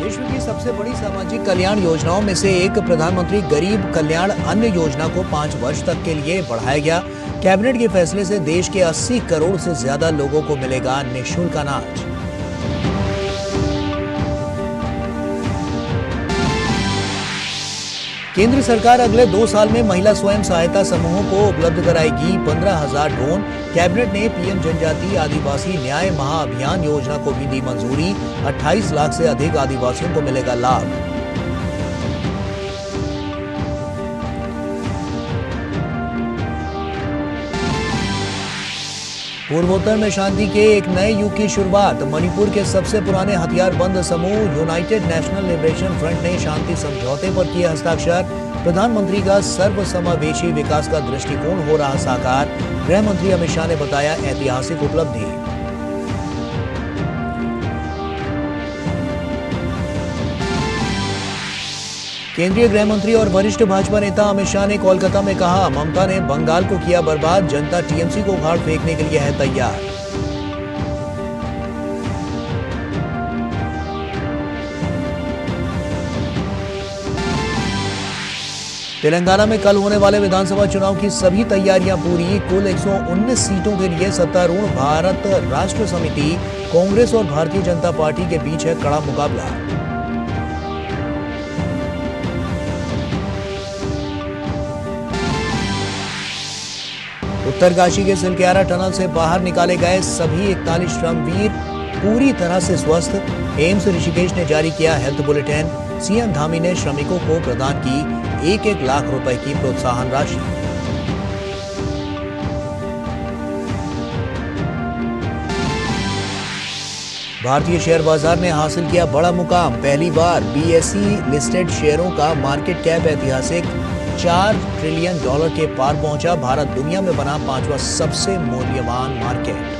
विश्व की सबसे बड़ी सामाजिक कल्याण योजनाओं में से एक प्रधानमंत्री गरीब कल्याण अन्न योजना को 5 वर्ष तक के लिए बढ़ाया गया। कैबिनेट के फैसले से देश के 80 करोड़ से ज्यादा लोगों को मिलेगा निःशुल्क अनाज। केंद्र सरकार अगले 2 साल में महिला स्वयं सहायता समूहों को उपलब्ध कराएगी 15,000 ड्रोन। कैबिनेट ने पीएम जनजातीय आदिवासी न्याय महाअभियान योजना को भी दी मंजूरी। 28 लाख से अधिक आदिवासियों को मिलेगा लाभ। पूर्वोत्तर में शांति के एक नए युग की शुरुआत। मणिपुर के सबसे पुराने हथियारबंद समूह यूनाइटेड नेशनल लिबरेशन फ्रंट ने शांति समझौते पर किए हस्ताक्षर। प्रधानमंत्री का सर्वसमावेशी विकास का दृष्टिकोण हो रहा साकार। गृह मंत्री अमित शाह ने बताया ऐतिहासिक उपलब्धि। केंद्रीय गृह मंत्री और वरिष्ठ भाजपा नेता अमित शाह ने कोलकाता में कहा, ममता ने बंगाल को किया बर्बाद, जनता टीएमसी को उखाड़ फेंकने के लिए है तैयार। तेलंगाना में कल होने वाले विधानसभा चुनाव की सभी तैयारियां पूरी। कुल 119 सीटों के लिए सत्तारूढ़ भारत राष्ट्र समिति, कांग्रेस और भारतीय जनता पार्टी के बीच है कड़ा मुकाबला। उत्तरकाशी के सिलक्यारा टनल से बाहर निकाले गए सभी 41 श्रमवीर पूरी तरह से स्वस्थ। एम्स ऋषिकेश ने जारी किया हेल्थ बुलेटिन। सीएम धामी ने श्रमिकों को प्रदान की 1-1 लाख रुपए की प्रोत्साहन राशि। भारतीय शेयर बाजार ने हासिल किया बड़ा मुकाम। पहली बार बीएसई लिस्टेड शेयरों का मार्केट कैप ऐतिहासिक $4 ट्रिलियन के पार पहुंचा। भारत दुनिया में बना 5वां सबसे मूल्यवान मार्केट।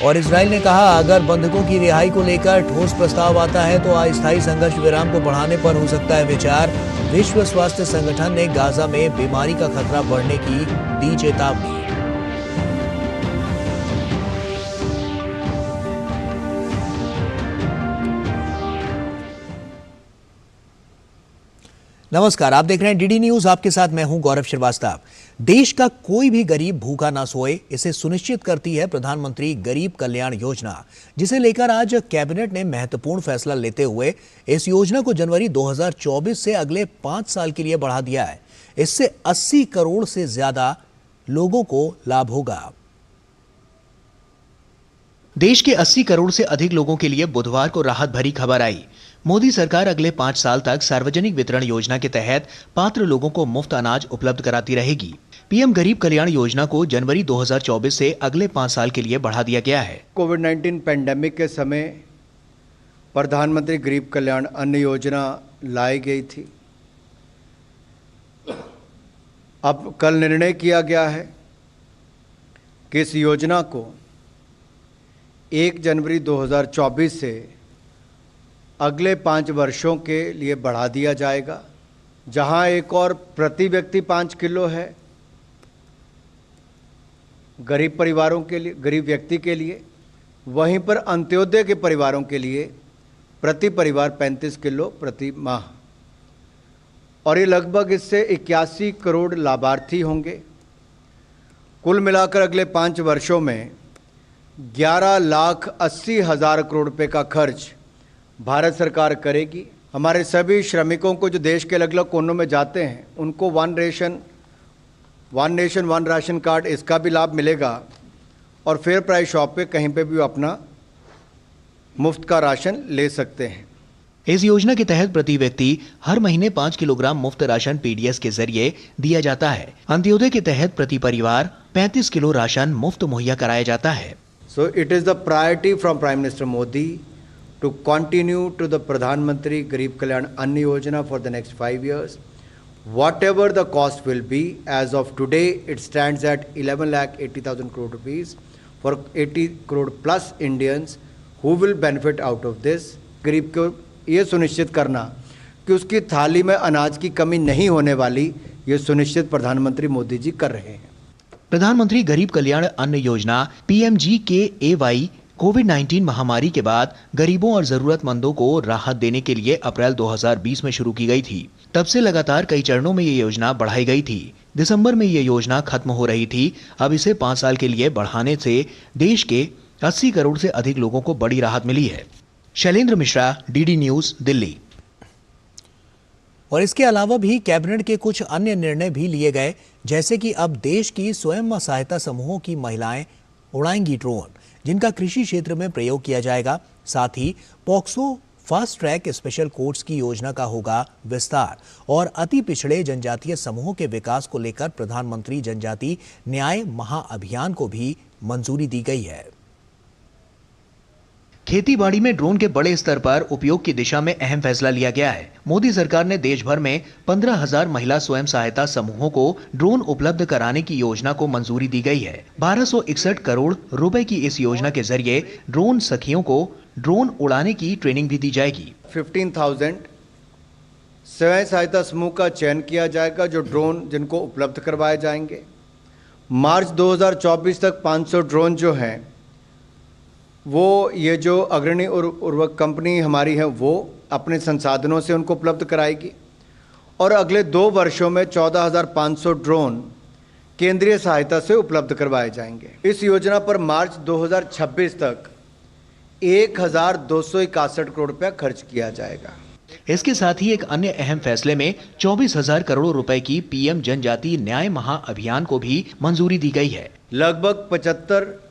और इजराइल ने कहा, अगर बंधकों की रिहाई को लेकर ठोस प्रस्ताव आता है तो अस्थायी संघर्ष विराम को बढ़ाने पर हो सकता है विचार। विश्व स्वास्थ्य संगठन ने गाजा में बीमारी का खतरा बढ़ने की दी चेतावनी। नमस्कार, आप देख रहे हैं डीडी न्यूज। आपके साथ मैं हूं गौरव श्रीवास्तव। देश का कोई भी गरीब भूखा ना सोए, इसे सुनिश्चित करती है प्रधानमंत्री गरीब कल्याण योजना, जिसे लेकर आज कैबिनेट ने महत्वपूर्ण फैसला लेते हुए इस योजना को जनवरी 2024 से अगले 5 साल के लिए बढ़ा दिया है। इससे 80 करोड़ से ज्यादा लोगों को लाभ होगा। देश के 80 करोड़ से अधिक लोगों के लिए बुधवार को राहत भरी खबर आई। मोदी सरकार अगले 5 साल तक सार्वजनिक वितरण योजना के तहत पात्र लोगों को मुफ्त अनाज उपलब्ध कराती रहेगी। पीएम गरीब कल्याण योजना को जनवरी 2024 से अगले 5 साल के लिए बढ़ा दिया गया है। कोविड-19 पैंडेमिक के समय प्रधानमंत्री गरीब कल्याण अन्न योजना लाई गई थी। अब कल निर्णय किया गया है कि इस योजना को 1 जनवरी 2024 से अगले 5 वर्षों के लिए बढ़ा दिया जाएगा। जहां एक और प्रति व्यक्ति 5 किलो है गरीब परिवारों के लिए, गरीब व्यक्ति के लिए, वहीं पर अंत्योदय के परिवारों के लिए प्रति परिवार 35 किलो प्रति माह। और ये लगभग इससे 81 करोड़ लाभार्थी होंगे। कुल मिलाकर अगले 5 वर्षों में 11,80,000 करोड़ रुपए का खर्च भारत सरकार करेगी। हमारे सभी श्रमिकों को जो देश के अलग अलग कोनों में जाते हैं उनको one nation one ration card, इसका भी लाभ मिलेगा। और फेयर प्राइस शॉप पे कहीं पे भी अपना मुफ्त का राशन ले सकते हैं। इस योजना के तहत प्रति व्यक्ति हर महीने 5 किलोग्राम मुफ्त राशन पीडीएस के जरिए दिया जाता है। अंत्योदय के तहत प्रति परिवार 35 किलो राशन मुफ्त मुहैया कराया जाता है। So it is the priority from Prime Minister Modi to continue to the Pradhan Mantri Garib Kalyan Ann Yojana for the next 5 years. Whatever the cost will be, as of today it stands at 11,80,000 crore rupees for 80 crore plus Indians who will benefit out of this. गरीब को ये सुनिश्चित करना कि उसकी थाली में अनाज की कमी नहीं होने वाली, ये सुनिश्चित प्रधानमंत्री मोदी जी कर रहे हैं। प्रधानमंत्री गरीब कल्याण अन्न योजना PMGKAY कोविड-19 महामारी के बाद गरीबों और जरूरतमंदों को राहत देने के लिए अप्रैल 2020 में शुरू की गई थी। तब से लगातार कई चरणों में ये योजना बढ़ाई गई थी। दिसंबर में ये योजना खत्म हो रही थी। अब इसे 5 साल के लिए बढ़ाने से देश के 80 करोड़ से अधिक लोगों को बड़ी राहत मिली है। Shailendra Mishra, DD news, Delhi. और इसके अलावा भी कैबिनेट के कुछ अन्य निर्णय भी लिए गए, जैसे कि अब देश की स्वयं सहायता समूहों की महिलाएं उड़ाएंगी ड्रोन, जिनका कृषि क्षेत्र में प्रयोग किया जाएगा। साथ ही POCSO fast track special courts की योजना का होगा विस्तार और अति पिछड़े जनजातीय समूहों के विकास को लेकर प्रधानमंत्री जनजाति न्याय महाअभियान को भी मंजूरी दी गई है। खेती बाड़ी में ड्रोन के बड़े स्तर पर उपयोग की दिशा में अहम फैसला लिया गया है। मोदी सरकार ने देश भर में 15,000 महिला स्वयं सहायता समूहों को ड्रोन उपलब्ध कराने की योजना को मंजूरी दी गई है। 1261 करोड़ रुपए की इस योजना के जरिए ड्रोन सखियों को ड्रोन उड़ाने की ट्रेनिंग भी दी जाएगी। 15,000 स्वयं सहायता समूह का चयन किया जाएगा जो ड्रोन जिनको उपलब्ध करवाए जाएंगे। मार्च 2024 तक 500 ड्रोन जो हैं वो ये जो अग्रणी उर्वरक कंपनी हमारी है वो अपने संसाधनों से उनको उपलब्ध कराएगी और अगले 2 वर्षों में 14,500 ड्रोन केंद्रीय सहायता से उपलब्ध करवाए जाएंगे। इस योजना पर मार्च 2026 तक 1,261 करोड़ रुपया खर्च किया जाएगा। इसके साथ ही एक अन्य अहम फैसले में 24,000 करोड़ रुपए की PM जनजाति न्याय महाअभियान को भी मंजूरी दी गई है। लगभग 75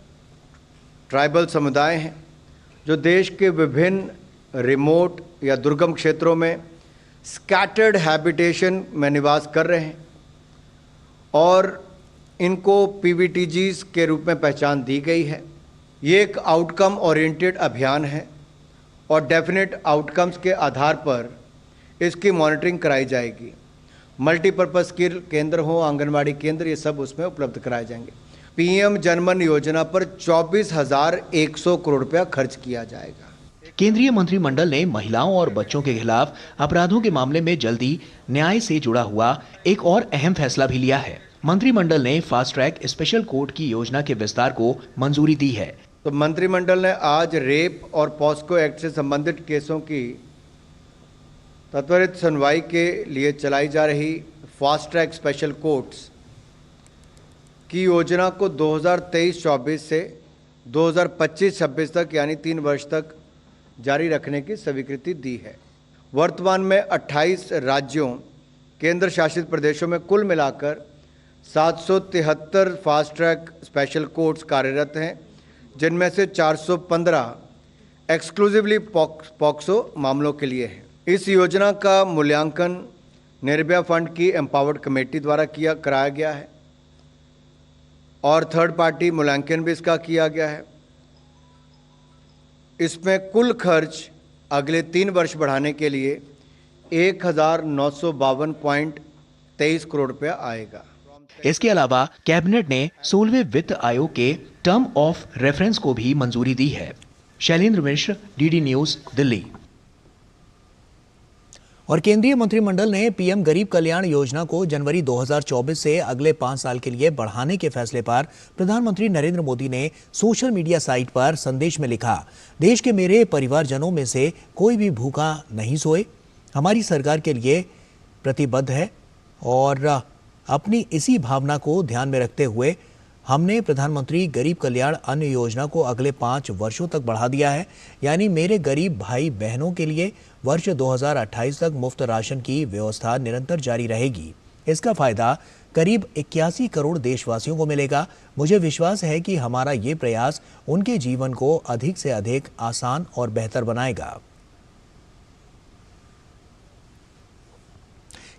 ट्राइबल समुदाय हैं जो देश के विभिन्न रिमोट या दुर्गम क्षेत्रों में स्कैटर्ड हैबिटेशन में निवास कर रहे हैं और इनको PVTGs के रूप में पहचान दी गई है। ये एक आउटकम ओरिएंटेड अभियान है और डेफिनेट आउटकम्स के आधार पर इसकी मॉनिटरिंग कराई जाएगी। मल्टीपर्पज़ स्किल केंद्र हो, आंगनवाड़ी केंद्र, ये सब उसमें उपलब्ध कराए जाएंगे। PM जनमन योजना पर 24,100 करोड़ रुपया खर्च किया जाएगा। केंद्रीय मंत्रिमंडल ने महिलाओं और बच्चों के खिलाफ अपराधों के मामले में जल्दी न्याय से जुड़ा हुआ एक और अहम फैसला भी लिया है। मंत्रिमंडल ने फास्ट ट्रैक स्पेशल कोर्ट की योजना के विस्तार को मंजूरी दी है। तो मंत्रिमंडल ने आज रेप और पॉस्को एक्ट से संबंधित केसों की त्वरित सुनवाई के लिए चलाई जा रही फास्ट ट्रैक स्पेशल कोर्ट्स की योजना को 2023-24 से 2025-26 तक यानी 3 वर्ष तक जारी रखने की स्वीकृति दी है। वर्तमान में 28 राज्यों, केंद्र शासित प्रदेशों में कुल मिलाकर 773 फास्ट ट्रैक स्पेशल कोर्ट्स कार्यरत हैं, जिनमें से 415 एक्सक्लूसिवली पॉक्सो मामलों के लिए है। इस योजना का मूल्यांकन निर्भया फंड की एम्पावर्ड कमेटी द्वारा कराया गया है और थर्ड पार्टी मूल्यांकन भी इसका किया गया है। इसमें कुल खर्च अगले 3 वर्ष बढ़ाने के लिए 1,952.23 करोड़ रुपया आएगा। इसके अलावा कैबिनेट ने 16वें वित्त आयोग के टर्म ऑफ रेफरेंस को भी मंजूरी दी है। शैलेंद्र मिश्र, DD न्यूज, दिल्ली। और केंद्रीय मंत्रिमंडल ने PM गरीब कल्याण योजना को जनवरी 2024 से अगले 5 साल के लिए बढ़ाने के फैसले पर प्रधानमंत्री नरेंद्र मोदी ने सोशल मीडिया साइट पर संदेश में लिखा, देश के मेरे परिवारजनों में से कोई भी भूखा नहीं सोए। हमारी सरकार के लिए प्रतिबद्ध है और अपनी इसी भावना को ध्यान में रखते हुए हमने प्रधानमंत्री गरीब कल्याण अन्न योजना को अगले 5 वर्षों तक बढ़ा दिया है। यानी मेरे गरीब भाई बहनों के लिए वर्ष 2028 तक मुफ्त राशन की व्यवस्था निरंतर जारी रहेगी। इसका फायदा करीब 81 करोड़ देशवासियों को मिलेगा। मुझे विश्वास है कि हमारा ये प्रयास उनके जीवन को अधिक से अधिक आसान और बेहतर बनाएगा।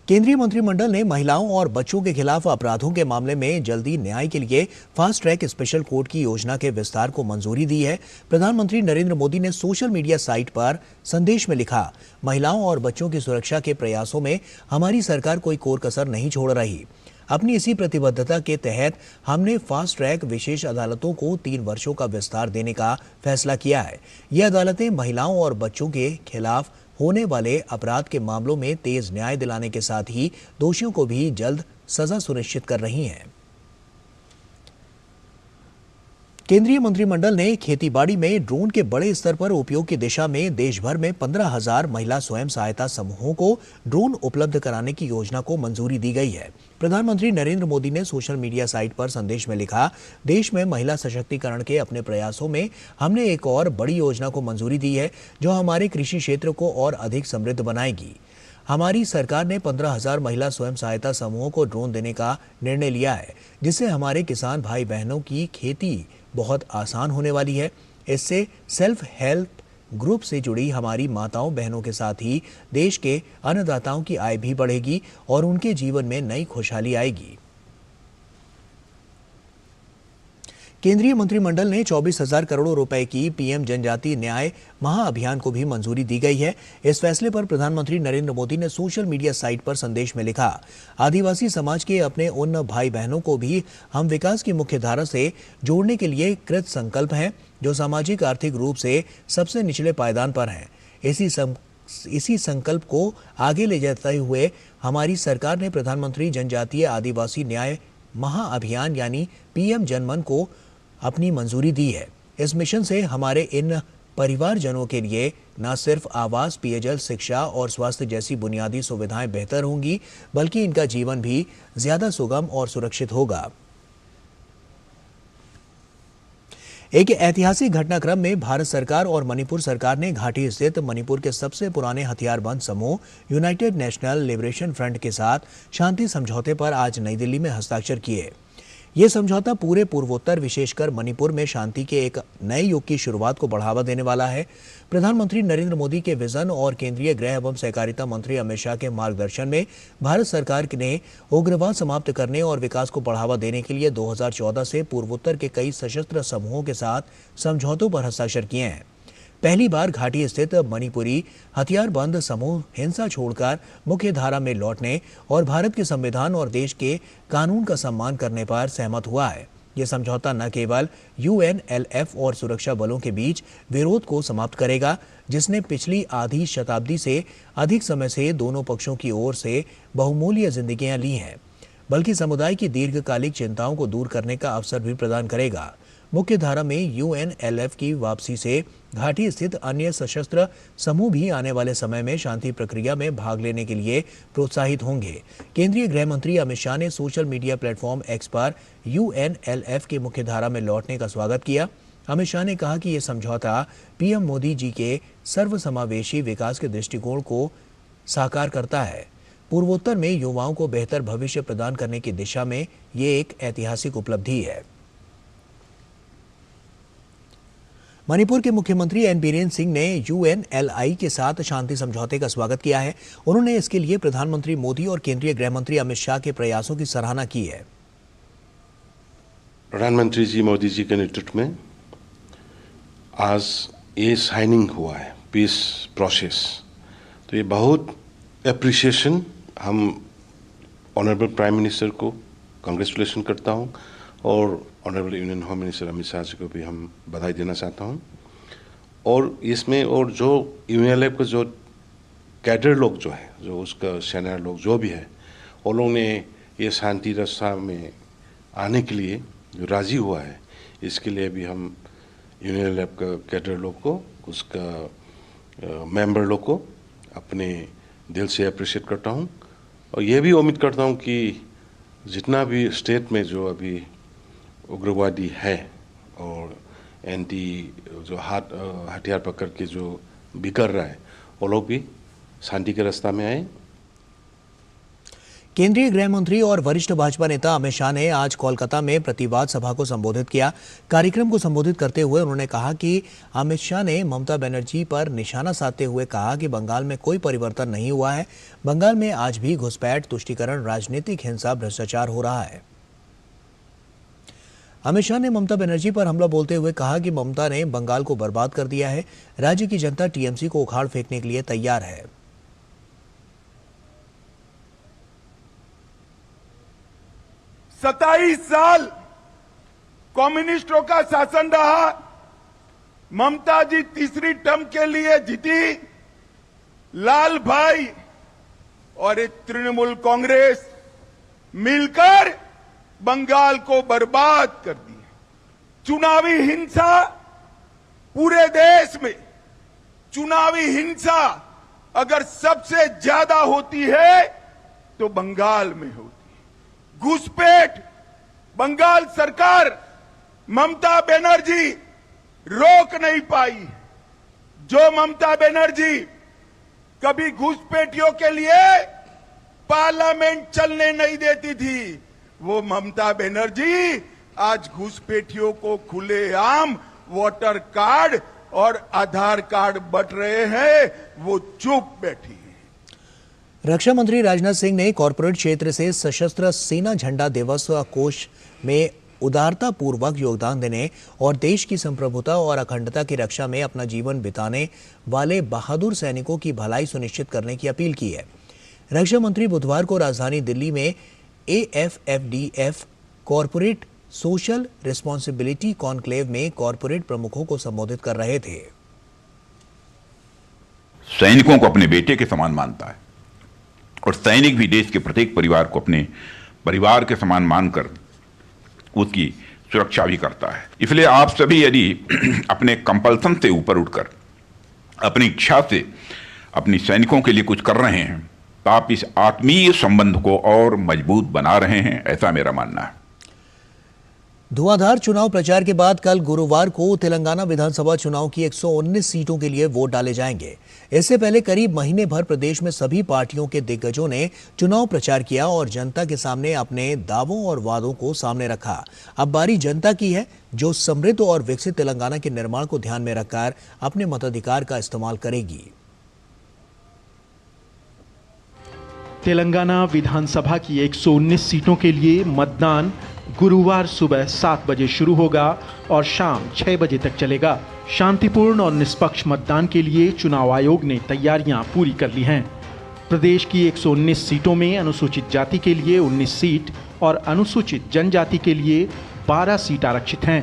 केंद्रीय मंत्रिमंडल ने महिलाओं और बच्चों के खिलाफ अपराधों के मामले में जल्दी न्याय के लिए फास्ट ट्रैक स्पेशल कोर्ट की योजना के विस्तार को मंजूरी दी है। प्रधानमंत्री नरेंद्र मोदी ने सोशल मीडिया साइट पर संदेश में लिखा, महिलाओं और बच्चों की सुरक्षा के प्रयासों में हमारी सरकार कोई कोर कसर नहीं छोड़ रही। अपनी इसी प्रतिबद्धता के तहत हमने फास्ट ट्रैक विशेष अदालतों को 3 वर्षों का विस्तार देने का फैसला किया है। ये अदालतें महिलाओं और बच्चों के खिलाफ होने वाले अपराध के मामलों में तेज न्याय दिलाने के साथ ही दोषियों को भी जल्द सजा सुनिश्चित कर रही हैं। केंद्रीय मंत्रिमंडल ने खेतीबाड़ी में ड्रोन के बड़े स्तर पर उपयोग की दिशा में देश भर में 15,000 महिला स्वयं सहायता समूहों को ड्रोन उपलब्ध कराने की योजना को मंजूरी दी गई है। प्रधानमंत्री नरेंद्र मोदी ने सोशल मीडिया साइट पर संदेश में लिखा, देश में महिला सशक्तिकरण के अपने प्रयासों में हमने एक और बड़ी योजना को मंजूरी दी है जो हमारे कृषि क्षेत्र को और अधिक समृद्ध बनाएगी। हमारी सरकार ने 15,000 महिला स्वयं सहायता समूहों को ड्रोन देने का निर्णय लिया है, जिससे हमारे किसान भाई बहनों की खेती बहुत आसान होने वाली है। इससे सेल्फ हेल्प ग्रुप से जुड़ी हमारी माताओं बहनों के साथ ही देश के अन्नदाताओं की आय भी बढ़ेगी और उनके जीवन में नई खुशहाली आएगी। केंद्रीय मंत्रिमंडल ने 24,000 करोड़ रुपए की पीएम जनजातीय न्याय महाअभियान को भी मंजूरी दी गई है। इस फैसले पर प्रधानमंत्री नरेंद्र मोदी ने सोशल मीडिया साइट पर संदेश में लिखा, आदिवासी समाज के अपने उन भाई बहनों को भी हम विकास की मुख्य धारा से जोड़ने के लिए कृत संकल्प हैं जो सामाजिक आर्थिक रूप से सबसे निचले पायदान पर हैं। इसी संकल्प को आगे ले जाते हुए हमारी सरकार ने प्रधानमंत्री जनजातीय आदिवासी न्याय महाअभियान यानी पीएम जनमन को अपनी मंजूरी दी है। इस मिशन से हमारे इन परिवारजनों के लिए न सिर्फ आवास, पेयजल, शिक्षा और स्वास्थ्य जैसी बुनियादी सुविधाएं बेहतर होंगी, बल्कि इनका जीवन भी ज्यादा सुगम और सुरक्षित होगा। एक ऐतिहासिक घटनाक्रम में भारत सरकार और मणिपुर सरकार ने घाटी स्थित मणिपुर के सबसे पुराने हथियारबंद समूह यूनाइटेड नेशनल लिबरेशन फ्रंट के साथ शांति समझौते पर आज नई दिल्ली में हस्ताक्षर किए। ये समझौता पूरे पूर्वोत्तर, विशेषकर मणिपुर में शांति के एक नए युग की शुरुआत को बढ़ावा देने वाला है। प्रधानमंत्री नरेंद्र मोदी के विजन और केंद्रीय गृह एवं सहकारिता मंत्री अमित शाह के मार्गदर्शन में भारत सरकार ने उग्रवाद समाप्त करने और विकास को बढ़ावा देने के लिए 2014 से पूर्वोत्तर के कई सशस्त्र समूहों के साथ समझौतों पर हस्ताक्षर किए हैं। पहली बार घाटी स्थित मणिपुरी हथियारबंद समूह हिंसा छोड़कर मुख्य धारा में लौटने और भारत के संविधान और देश के कानून का सम्मान करने पर सहमत हुआ है। यह समझौता न केवल यूएनएलएफ और सुरक्षा बलों के बीच विरोध को समाप्त करेगा, जिसने पिछली आधी शताब्दी से अधिक समय से दोनों पक्षों की ओर से बहुमूल्य जिंदगियां ली हैं, बल्कि समुदाय की दीर्घकालिक चिंताओं को दूर करने का अवसर भी प्रदान करेगा। मुख्य धारा में यूएनएलएफ की वापसी से घाटी स्थित अन्य सशस्त्र समूह भी आने वाले समय में शांति प्रक्रिया में भाग लेने के लिए प्रोत्साहित होंगे। केंद्रीय गृह मंत्री अमित शाह ने सोशल मीडिया प्लेटफॉर्म एक्स पर यूएनएलएफ के मुख्य धारा में लौटने का स्वागत किया। अमित शाह ने कहा कि यह समझौता पीएम मोदी जी के सर्वसमावेशी विकास के दृष्टिकोण को साकार करता है। पूर्वोत्तर में युवाओं को बेहतर भविष्य प्रदान करने की दिशा में ये एक ऐतिहासिक उपलब्धि है। मणिपुर के मुख्यमंत्री एन बीरेन सिंह ने यूएनएलआई के साथ शांति समझौते का स्वागत किया है। उन्होंने इसके लिए प्रधानमंत्री मोदी और केंद्रीय गृह मंत्री अमित शाह के प्रयासों की सराहना की है। प्रधानमंत्री जी मोदी जी के नेतृत्व में आज ये साइनिंग हुआ है पीस प्रोसेस, तो ये बहुत एप्रिसिएशन हम ऑनरेबल प्राइम मिनिस्टर को कांग्रेचुलेशन करता हूँ और honourable union home minister Amit Shah ji को भी हम बधाई देना चाहता हूँ। और इसमें और जो यूएनएलएफ के जो कैडर लोग जो है, जो उसका सेना लोग जो भी है, वो लोग ने ये शांति रास्ता में आने के लिए जो राजी हुआ है, इसके लिए भी हम यूएनएलएफ का कैडर लोग को, उसका मेंबर लोग को अपने दिल से अप्रिशिएट करता हूँ। और ये भी उम्मीद करता हूँ कि जितना भी स्टेट में जो अभी उग्रवादी है और एंटी जो हथियार पकड़ के जो बिकर रहा है, वो लोग भी शांति के रास्ता में आए। केंद्रीय गृह मंत्री और वरिष्ठ भाजपा नेता अमित शाह ने आज कोलकाता में प्रतिवाद सभा को संबोधित किया। कार्यक्रम को संबोधित करते हुए उन्होंने कहा कि अमित शाह ने ममता बनर्जी पर निशाना साधते हुए कहा कि बंगाल में कोई परिवर्तन नहीं हुआ है। बंगाल में आज भी घुसपैठ, तुष्टीकरण, राजनीतिक हिंसा, भ्रष्टाचार हो रहा है। अमित शाह ने ममता बनर्जी पर हमला बोलते हुए कहा कि ममता ने बंगाल को बर्बाद कर दिया है। राज्य की जनता टीएमसी को उखाड़ फेंकने के लिए तैयार है। 27 साल कम्युनिस्टों का शासन रहा। ममता जी तीसरी टर्म के लिए जीती। लाल भाई और तृणमूल कांग्रेस मिलकर बंगाल को बर्बाद कर दिया। चुनावी हिंसा पूरे देश में, चुनावी हिंसा अगर सबसे ज्यादा होती है तो बंगाल में होती है। घुसपैठ बंगाल सरकार ममता बनर्जी रोक नहीं पाई। जो ममता बनर्जी कभी घुसपैठियों के लिए पार्लियामेंट चलने नहीं देती थी, वो ममता बनर्जी आज घुसपैठियों को खुलेआम वोटर कार्ड और आधार कार्ड बंट रहे हैं, वो चुप बैठी है। रक्षा मंत्री राजनाथ सिंह ने कॉरपोरेट क्षेत्र से सशस्त्र सेना झंडा दिवस कोष में उदारता पूर्वक योगदान देने और देश की संप्रभुता और अखंडता की रक्षा में अपना जीवन बिताने वाले बहादुर सैनिकों की भलाई सुनिश्चित करने की अपील की है। रक्षा मंत्री बुधवार को राजधानी दिल्ली में AFFDF corporate social responsibility conclave में कॉरपोरेट प्रमुखों को संबोधित कर रहे थे। सैनिकों को अपने बेटे के समान मानता है और सैनिक भी देश के प्रत्येक परिवार को अपने परिवार के समान मानकर उसकी सुरक्षा भी करता है। इसलिए आप सभी यदि अपने कंपल्सन से ऊपर उठकर अपनी इच्छा से अपनी सैनिकों के लिए कुछ कर रहे हैं तो आप इस आत्मीय संबंध को और मजबूत बना रहे हैं, ऐसा मेरा मानना है। धुआंधार चुनाव प्रचार के बाद कल गुरुवार को तेलंगाना विधानसभा चुनाव की 119 सीटों के लिए वोट डाले जाएंगे। इससे पहले करीब महीने भर प्रदेश में सभी पार्टियों के दिग्गजों ने चुनाव प्रचार किया और जनता के सामने अपने दावों और वादों को सामने रखा। अब बारी जनता की है, जो समृद्ध और विकसित तेलंगाना के निर्माण को ध्यान में रखकर अपने मताधिकार का इस्तेमाल करेगी। तेलंगाना विधानसभा की 119 सीटों के लिए मतदान गुरुवार सुबह 7 बजे शुरू होगा और शाम 6 बजे तक चलेगा। शांतिपूर्ण और निष्पक्ष मतदान के लिए चुनाव आयोग ने तैयारियां पूरी कर ली हैं। प्रदेश की 119 सीटों में अनुसूचित जाति के लिए 19 सीट और अनुसूचित जनजाति के लिए 12 सीट आरक्षित हैं।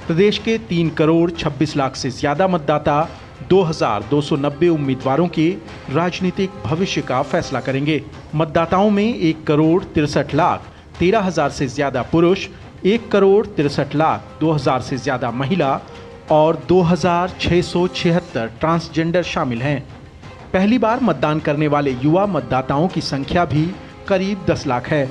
प्रदेश के 3 करोड़ 26 लाख से ज्यादा मतदाता 2290 उम्मीदवारों के राजनीतिक भविष्य का फैसला करेंगे। मतदाताओं में 1 करोड़ 63 लाख 13,000 से ज्यादा पुरुष, 1 करोड़ 63 लाख 2,000 से ज्यादा महिला और 2,676 ट्रांसजेंडर शामिल हैं। पहली बार मतदान करने वाले युवा मतदाताओं की संख्या भी करीब 10 लाख है।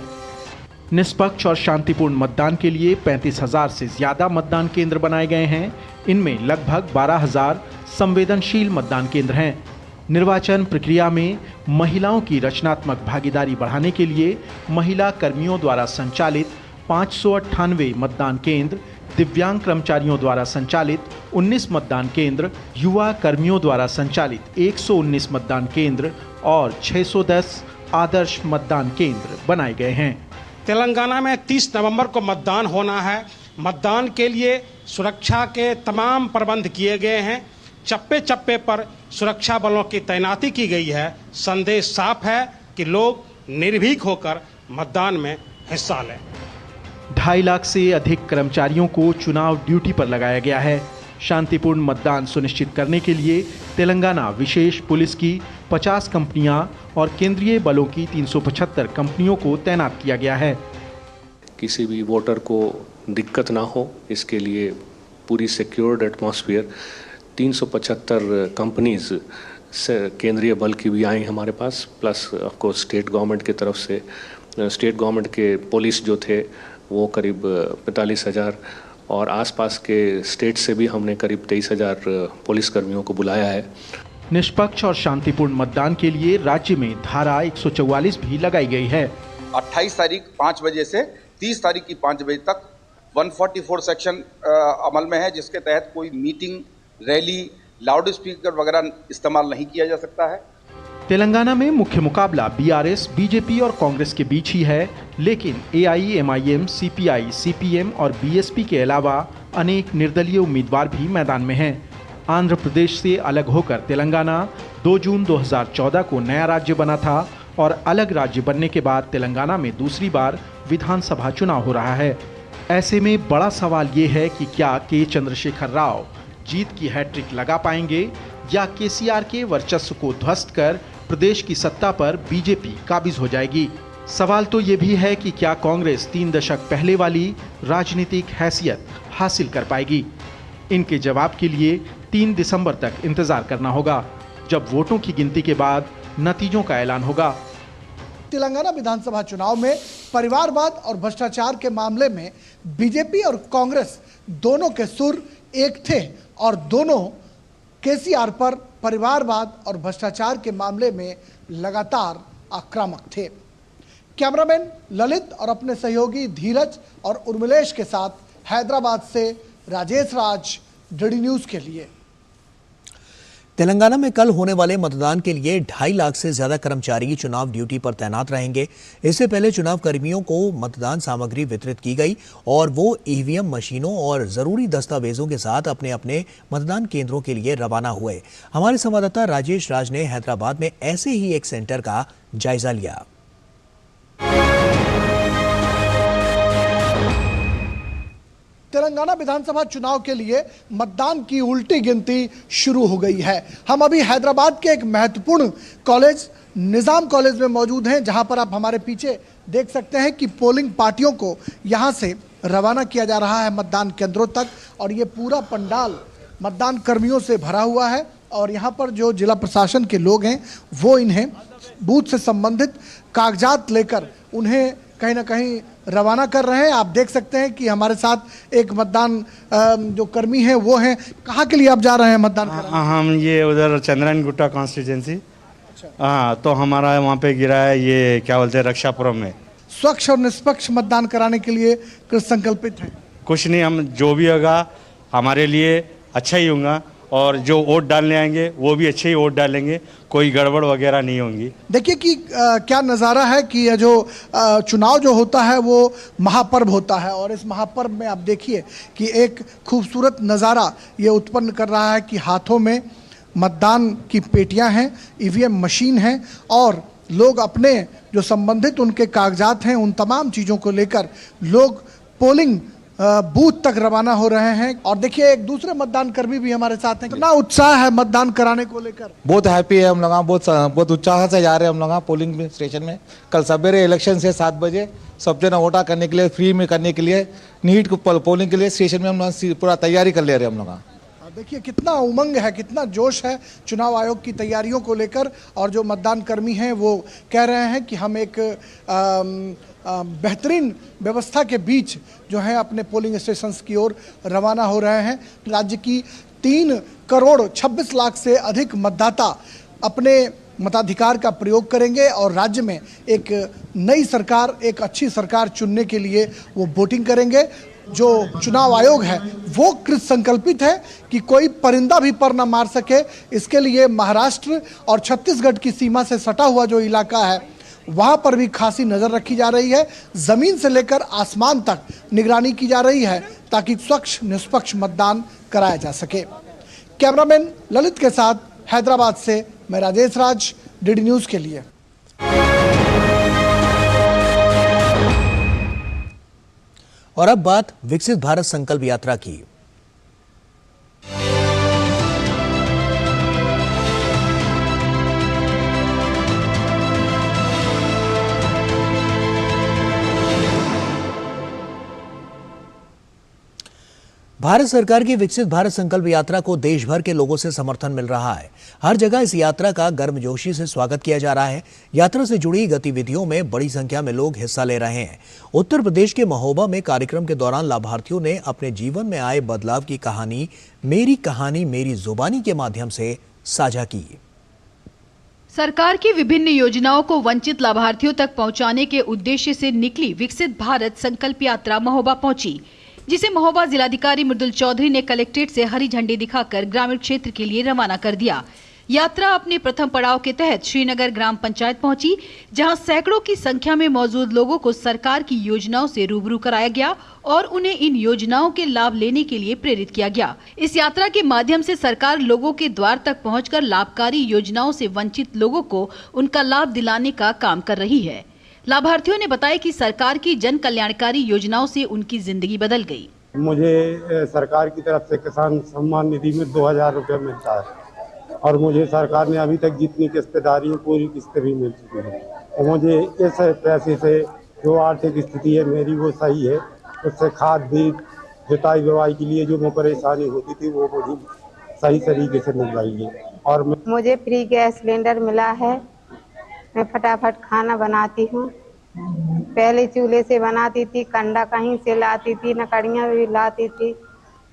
निष्पक्ष और शांतिपूर्ण मतदान के लिए 35,000 से ज्यादा मतदान केंद्र बनाए गए हैं। इनमें लगभग 12,000 संवेदनशील मतदान केंद्र हैं। निर्वाचन प्रक्रिया में महिलाओं की रचनात्मक भागीदारी बढ़ाने के लिए महिला कर्मियों द्वारा संचालित 598 मतदान केंद्र, दिव्यांग कर्मचारियों द्वारा संचालित 19 मतदान केंद्र, युवा कर्मियों द्वारा संचालित 119 मतदान केंद्र और 610 आदर्श मतदान केंद्र बनाए गए हैं। तेलंगाना में 30 नवंबर को मतदान होना है। मतदान के लिए सुरक्षा के तमाम प्रबंध किए गए हैं। चप्पे चप्पे पर सुरक्षा बलों की तैनाती की गई है। संदेश साफ है कि लोग निर्भीक होकर मतदान में हिस्सा लें। 2.5 लाख से अधिक कर्मचारियों को चुनाव ड्यूटी पर लगाया गया है। शांतिपूर्ण मतदान सुनिश्चित करने के लिए तेलंगाना विशेष पुलिस की 50 कंपनियां और केंद्रीय बलों की 375 कंपनियों को तैनात किया गया है। किसी भी वोटर को दिक्कत ना हो, इसके लिए पूरी सिक्योर्ड एटमॉस्फेयर 375 कंपनीज से केंद्रीय बल की भी आई हमारे पास, plus of course state government की तरफ से स्टेट गवर्नमेंट के पुलिस जो थे वो करीब 45,000 और आसपास के स्टेट से भी हमने करीब 23,000 पुलिस कर्मियों को बुलाया है। निष्पक्ष और शांतिपूर्ण मतदान के लिए राज्य में धारा 144 भी लगाई गई है। 28 तारीख 5 बजे से 30 तारीख की 5 बजे तक 144 सेक्शन अमल में है, जिसके तहत कोई मीटिंग, रैली, लाउड स्पीकर वगैरह इस्तेमाल नहीं किया जा सकता है। तेलंगाना में मुख्य मुकाबला बीआरएस, बीजेपी और कांग्रेस के बीच ही है, लेकिन एआईएमआईएम, सीपीआई, सीपीएम और बीएसपी के अलावा अनेक निर्दलीय उम्मीदवार भी मैदान में हैं। आंध्र प्रदेश से अलग होकर तेलंगाना 2 जून 2014 को नया राज्य बना था और अलग राज्य बनने के बाद तेलंगाना में दूसरी बार विधानसभा चुनाव हो रहा है। ऐसे में बड़ा सवाल ये है कि क्या के चंद्रशेखर राव जीत की हैट्रिक लगा पाएंगे या केसीआर के वर्चस्व को ध्वस्त कर प्रदेश की सत्ता पर बीजेपी काबिज हो जाएगी। सवाल तो ये भी है कि क्या कांग्रेस 3 दशक पहले वाली राजनीतिक हैसियत हासिल कर पाएगी। इनके जवाब के लिए 3 दिसंबर तक इंतजार करना होगा, जब वोटों की गिनती के बाद नतीजों का ऐलान होगा। तेलंगाना विधानसभा चुनाव में परिवारवाद और भ्रष्टाचार के मामले में बीजेपी और कांग्रेस दोनों के सुर एक थे और दोनों केसीआर पर परिवारवाद और भ्रष्टाचार के मामले में लगातार आक्रामक थे। कैमरामैन ललित और अपने सहयोगी धीरज और उर्मिलेश के साथ हैदराबाद से राजेश राज, डीडी न्यूज के लिए। तेलंगाना में कल होने वाले मतदान के लिए 2.5 लाख से ज्यादा कर्मचारी चुनाव ड्यूटी पर तैनात रहेंगे। इससे पहले चुनाव कर्मियों को मतदान सामग्री वितरित की गई और वो ईवीएम मशीनों और जरूरी दस्तावेजों के साथ अपने अपने मतदान केंद्रों के लिए रवाना हुए। हमारे संवाददाता राजेश राज ने हैदराबाद में ऐसे ही एक सेंटर का जायजा लिया। तेलंगाना विधानसभा चुनाव के लिए मतदान की उल्टी गिनती शुरू हो गई है। हम अभी हैदराबाद के एक महत्वपूर्ण कॉलेज निजाम कॉलेज में मौजूद हैं, जहां पर आप हमारे पीछे देख सकते हैं कि पोलिंग पार्टियों को यहां से रवाना किया जा रहा है मतदान केंद्रों तक और ये पूरा पंडाल मतदान कर्मियों से भरा हुआ है और यहाँ पर जो जिला प्रशासन के लोग हैं वो इन्हें बूथ से संबंधित कागजात लेकर उन्हें कहीं ना कहीं रवाना कर रहे हैं। आप देख सकते हैं कि हमारे साथ एक मतदान जो कर्मी हैं वो हैं। कहाँ के लिए आप जा रहे हैं मतदान कराने? हम ये उधर चंद्रायन गुट्टा कॉन्स्टिट्यूंसी। हाँ, तो हमारा वहाँ पे गिरा है, ये क्या बोलते हैं, रक्षापुरम में। स्वच्छ और निष्पक्ष मतदान कराने के लिए कृत संकल्पित हैं? कुछ नहीं, हम जो भी होगा हमारे लिए अच्छा ही होगा और जो वोट डालने आएंगे वो भी अच्छे ही वोट डालेंगे, कोई गड़बड़ वगैरह नहीं होंगी। देखिए कि क्या नज़ारा है कि यह जो चुनाव जो होता है वो महापर्व होता है और इस महापर्व में आप देखिए कि एक खूबसूरत नज़ारा ये उत्पन्न कर रहा है कि हाथों में मतदान की पेटियां हैं, ईवीएम मशीन है और लोग अपने जो संबंधित उनके कागजात हैं उन तमाम चीज़ों को लेकर लोग पोलिंग बूथ तक रवाना हो रहे हैं। और देखिए एक दूसरे मतदान कर्मी भी हमारे साथ हैं। कितना उत्साह है मतदान कराने को लेकर? बहुत हैप्पी है हम लोग, बहुत उत्साह से जा रहे हैं हम लोग पोलिंग स्टेशन में। कल सवेरे इलेक्शन से 7 बजे सब जना वोटा करने के लिए, फ्री में करने के लिए, नीट पोलिंग के लिए स्टेशन में हम लोग पूरा तैयारी कर ले रहे हैं हम लोग। देखिए कितना उमंग है, कितना जोश है चुनाव आयोग की तैयारियों को लेकर और जो मतदान कर्मी हैं वो कह रहे हैं कि हम एक बेहतरीन व्यवस्था के बीच जो है अपने पोलिंग स्टेशंस की ओर रवाना हो रहे हैं। राज्य की 3 करोड़ 26 लाख से अधिक मतदाता अपने मताधिकार का प्रयोग करेंगे और राज्य में एक नई सरकार, एक अच्छी सरकार चुनने के लिए वो वोटिंग करेंगे। जो चुनाव आयोग है वो कृत संकल्पित है कि कोई परिंदा भी पर न मार सके। इसके लिए महाराष्ट्र और छत्तीसगढ़ की सीमा से सटा हुआ जो इलाका है वहाँ पर भी खासी नज़र रखी जा रही है। ज़मीन से लेकर आसमान तक निगरानी की जा रही है ताकि स्वच्छ निष्पक्ष मतदान कराया जा सके। कैमरामैन ललित के साथ हैदराबाद से मैं राजेश राज, डीडी न्यूज़ के लिए। और अब बात विकसित भारत संकल्प यात्रा की। भारत सरकार की विकसित भारत संकल्प यात्रा को देश भर के लोगों से समर्थन मिल रहा है। हर जगह इस यात्रा का गर्मजोशी से स्वागत किया जा रहा है। यात्रा से जुड़ी गतिविधियों में बड़ी संख्या में लोग हिस्सा ले रहे हैं। उत्तर प्रदेश के महोबा में कार्यक्रम के दौरान लाभार्थियों ने अपने जीवन में आए बदलाव की कहानी मेरी जुबानी के माध्यम से साझा की। सरकार की विभिन्न योजनाओं को वंचित लाभार्थियों तक पहुंचाने के उद्देश्य से निकली विकसित भारत संकल्प यात्रा महोबा पहुंची, जिसे महोबा जिलाधिकारी मृदुल चौधरी ने कलेक्ट्रेट से हरी झंडी दिखाकर ग्रामीण क्षेत्र के लिए रवाना कर दिया। यात्रा अपने प्रथम पड़ाव के तहत श्रीनगर ग्राम पंचायत पहुंची, जहां सैकड़ों की संख्या में मौजूद लोगों को सरकार की योजनाओं से रूबरू कराया गया और उन्हें इन योजनाओं के लाभ लेने के लिए प्रेरित किया गया। इस यात्रा के माध्यम से सरकार लोगों के द्वार तक पहुंचकर लाभकारी योजनाओं से वंचित लोगों को उनका लाभ दिलाने का काम कर रही है। लाभार्थियों ने बताया कि सरकार की जन कल्याणकारी योजनाओं से उनकी जिंदगी बदल गई। मुझे सरकार की तरफ से किसान सम्मान निधि में 2000 रुपये मिलता है और मुझे सरकार ने अभी तक जितनी किस्तेदारी है पूरी किस्तें भी मिल चुकी हैं और मुझे इस पैसे से जो आर्थिक स्थिति है मेरी वो सही है, उससे खाद बीज जुताई बुवाई के लिए जो परेशानी होती थी वो मुझे सही तरीके से मिल रही है। और मुझे फ्री गैस सिलेंडर मिला है। मैं फटाफट खाना बनाती हूँ। पहले चूल्हे से बनाती थी, कंडा कहीं से लाती थी, नकड़ियाँ भी लाती थी।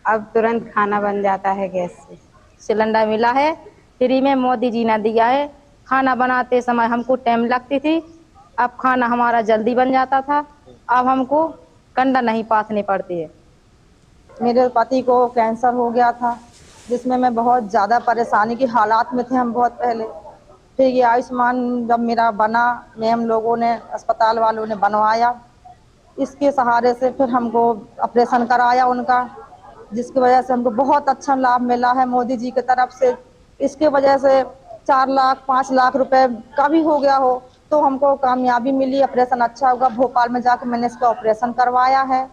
अब तुरंत खाना बन जाता है गैस से। सिलेंडर मिला है फ्री में, मोदी जी ने दिया है। खाना बनाते समय हमको टाइम लगती थी, अब खाना हमारा जल्दी बन जाता था। अब हमको कंडा नहीं पाथने पड़ती है। मेरे पति को कैंसर हो गया था, जिसमें मैं बहुत ज़्यादा परेशानी की हालात में थे हम बहुत पहले। फिर ये आयुष्मान जब मेरा बना, में हम लोगों ने, अस्पताल वालों ने बनवाया, इसके सहारे से फिर हमको ऑपरेशन कराया उनका, जिसकी वजह से हमको बहुत अच्छा लाभ मिला है मोदी जी की तरफ से। इसके वजह से 4 लाख 5 लाख रुपए का भी हो गया हो तो हमको कामयाबी मिली, ऑपरेशन अच्छा होगा। भोपाल में जाकर मैंने इसका ऑपरेशन करवाया है।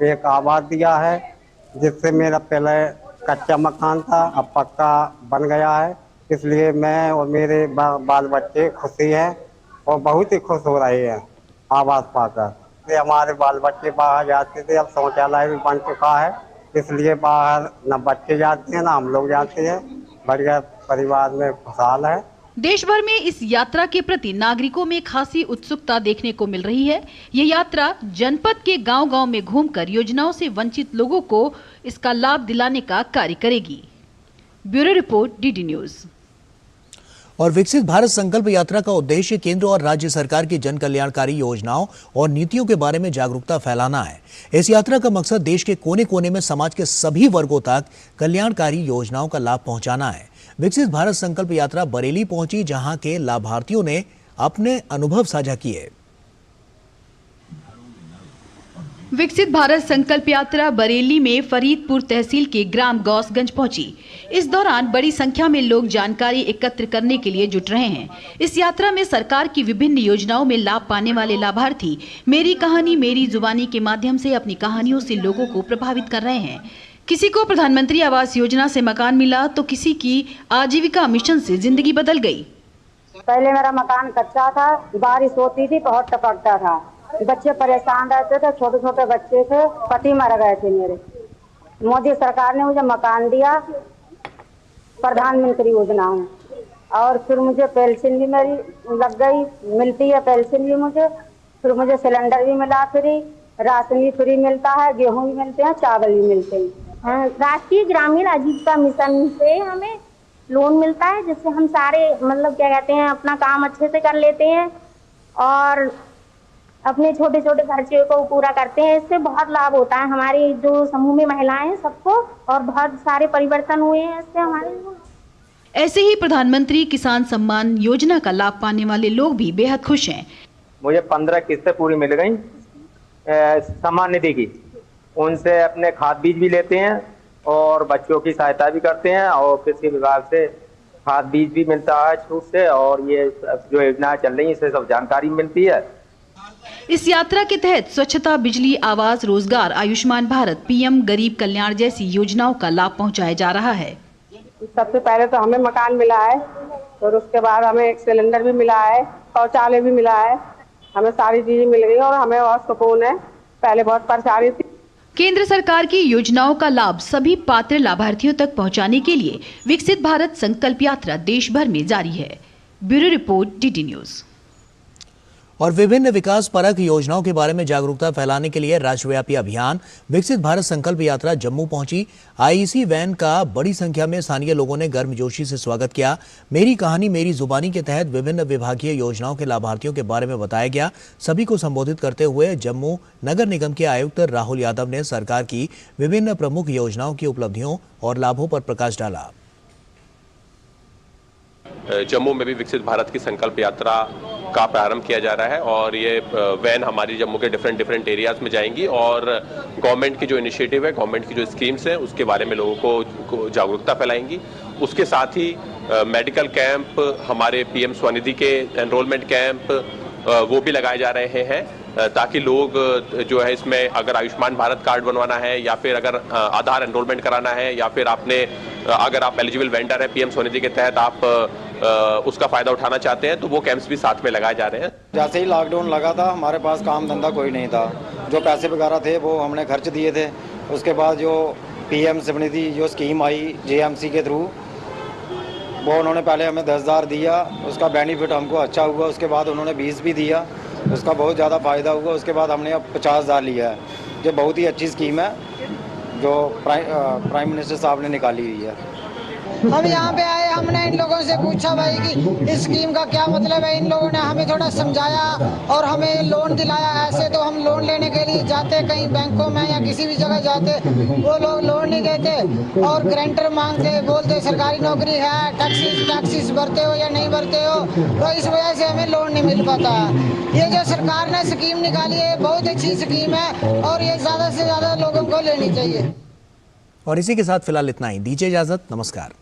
एक आवास दिया है, जिससे मेरा पहले कच्चा मकान था, अब पक्का बन गया है। इसलिए मैं और मेरे बाल बच्चे खुशी हैं और बहुत ही खुश हो रहे हैं आवास पाकर। हमारे बाल बच्चे बाहर जाते थे, अब शौचालय भी बन चुका है, इसलिए बाहर न बच्चे जाते हैं न हम लोग जाते हैं। बढ़िया परिवार में खुशहाल है। देश भर में इस यात्रा के प्रति नागरिकों में खासी उत्सुकता देखने को मिल रही है। ये यात्रा जनपद के गांव-गांव में घूमकर योजनाओं से वंचित लोगों को इसका लाभ दिलाने का कार्य करेगी। Bureau report, DD news. और विकसित भारत संकल्प यात्रा का उद्देश्य केंद्र और राज्य सरकार की जन कल्याणकारी योजनाओं और नीतियों के बारे में जागरूकता फैलाना है। इस यात्रा का मकसद देश के कोने कोने में समाज के सभी वर्गों तक कल्याणकारी योजनाओं का लाभ पहुंचाना है। विकसित भारत संकल्प यात्रा बरेली पहुंची, जहां के लाभार्थियों ने अपने अनुभव साझा किए। विकसित भारत संकल्प यात्रा बरेली में फरीदपुर तहसील के ग्राम गौसगंज पहुंची। इस दौरान बड़ी संख्या में लोग जानकारी एकत्र करने के लिए जुट रहे हैं। इस यात्रा में सरकार की विभिन्न योजनाओं में लाभ पाने वाले लाभार्थी मेरी कहानी मेरी जुबानी के माध्यम से अपनी कहानियों से लोगों को प्रभावित कर रहे हैं। किसी को प्रधानमंत्री आवास योजना से मकान मिला तो किसी की आजीविका मिशन से जिंदगी बदल गई। पहले मेरा मकान कच्चा था, बारिश होती थी, बहुत टपकता था, बच्चे परेशान रहते थे, छोटे छोटे बच्चे थे, पति मर गए थे मेरे। मोदी सरकार ने मुझे मकान दिया प्रधानमंत्री योजना में, और फिर मुझे पेंशन भी मेरी लग गई, मिलती है पेंशन भी मुझे। फिर मुझे सिलेंडर भी मिला फ्री, राशन भी फ्री मिलता है, गेहूँ भी मिलते हैं, चावल भी मिलते हैं। राष्ट्रीय ग्रामीण आजीविका मिशन से हमें लोन मिलता है, जिससे हम सारे मतलब क्या कहते हैं अपना काम अच्छे से कर लेते हैं और अपने छोटे छोटे खर्चे को पूरा करते हैं। इससे बहुत लाभ होता है हमारी जो समूह में महिलाएं हैं सबको, और बहुत सारे परिवर्तन हुए हैं इससे हमारे। ऐसे ही प्रधानमंत्री किसान सम्मान योजना का लाभ पाने वाले लोग भी बेहद खुश हैं। मुझे 15 किस्तें पूरी मिल गई सम्मान निधि की। उनसे अपने खाद बीज भी लेते हैं और बच्चों की सहायता भी करते हैं, और कृषि विभाग से खाद बीज भी मिलता है छूट से, और ये जो योजनाएं चल रही हैं इससे सब जानकारी मिलती है। इस यात्रा के तहत स्वच्छता, बिजली, आवास, रोजगार, आयुष्मान भारत, पीएम गरीब कल्याण जैसी योजनाओं का लाभ पहुंचाया जा रहा है। सबसे पहले तो हमें मकान मिला है, और उसके बाद हमें एक सिलेंडर भी मिला है, शौचालय भी मिला है, हमें सारी चीजें मिल गई और हमें बहुत सुकून है। पहले बहुत परेशानी थी। केंद्र सरकार की योजनाओं का लाभ सभी पात्र लाभार्थियों तक पहुंचाने के लिए विकसित भारत संकल्प यात्रा देश भर में जारी है। Bureau report, DD news. और विभिन्न विकास परक योजनाओं के बारे में जागरूकता फैलाने के लिए राष्ट्रव्यापी अभियान विकसित भारत संकल्प यात्रा जम्मू पहुंची। आईईसी वैन का बड़ी संख्या में स्थानीय लोगों ने गर्मजोशी से स्वागत किया। मेरी कहानी मेरी जुबानी के तहत विभिन्न विभागीय योजनाओं के लाभार्थियों के बारे में बताया गया। सभी को संबोधित करते हुए जम्मू नगर निगम के आयुक्त राहुल यादव ने सरकार की विभिन्न प्रमुख योजनाओं की उपलब्धियों और लाभों पर प्रकाश डाला। जम्मू में भी विकसित भारत की संकल्प यात्रा का प्रारंभ किया जा रहा है, और ये वैन हमारी जम्मू के डिफरेंट एरियाज में जाएंगी और गवर्नमेंट की जो इनिशिएटिव है, गवर्नमेंट की जो स्कीम्स हैं उसके बारे में लोगों को जागरूकता फैलाएंगी। उसके साथ ही मेडिकल कैंप, हमारे पीएम स्वनिधि के एनरोलमेंट कैंप वो भी लगाए जा रहे हैं, ताकि लोग जो है इसमें अगर आयुष्मान भारत कार्ड बनवाना है, या फिर अगर आधार एनरोलमेंट कराना है, या फिर अगर आप एलिजिबल वेंडर है पीएम स्वनिधि के तहत आप उसका फायदा उठाना चाहते हैं, तो वो कैंप्स भी साथ में लगाए जा रहे हैं। जैसे ही लॉकडाउन लगा था हमारे पास काम धंधा कोई नहीं था, जो पैसे वगैरह थे वो हमने खर्च दिए थे, उसके बाद जो PM समृद्धि जो स्कीम आई JMC के थ्रू, वो उन्होंने पहले हमें 10,000 दिया, उसका बेनिफिट हमको अच्छा हुआ। उसके बाद उन्होंने 20 भी दिया, उसका बहुत ज़्यादा फ़ायदा हुआ। उसके बाद हमने अब 50,000 लिया है। ये बहुत ही अच्छी स्कीम है जो प्राइम मिनिस्टर साहब ने निकाली हुई है। हम यहाँ पे आए, हमने इन लोगों से पूछा भाई कि इस स्कीम का क्या मतलब है। इन लोगों ने हमें थोड़ा समझाया और हमें लोन दिलाया। ऐसे तो हम लोन लेने के लिए जाते कहीं बैंकों में या किसी भी जगह जाते, वो लोग लोन नहीं देते और गारंटर मांगते, बोलते सरकारी नौकरी है, टैक्सीज भरते हो या नहीं भरते हो, तो इस वजह से हमें लोन नहीं मिल पाता है। ये जो सरकार ने स्कीम निकाली है बहुत अच्छी स्कीम है और ये ज़्यादा से ज़्यादा लोगों को लेनी चाहिए। और इसी के साथ फिलहाल इतना ही, दीजिए इजाजत, नमस्कार।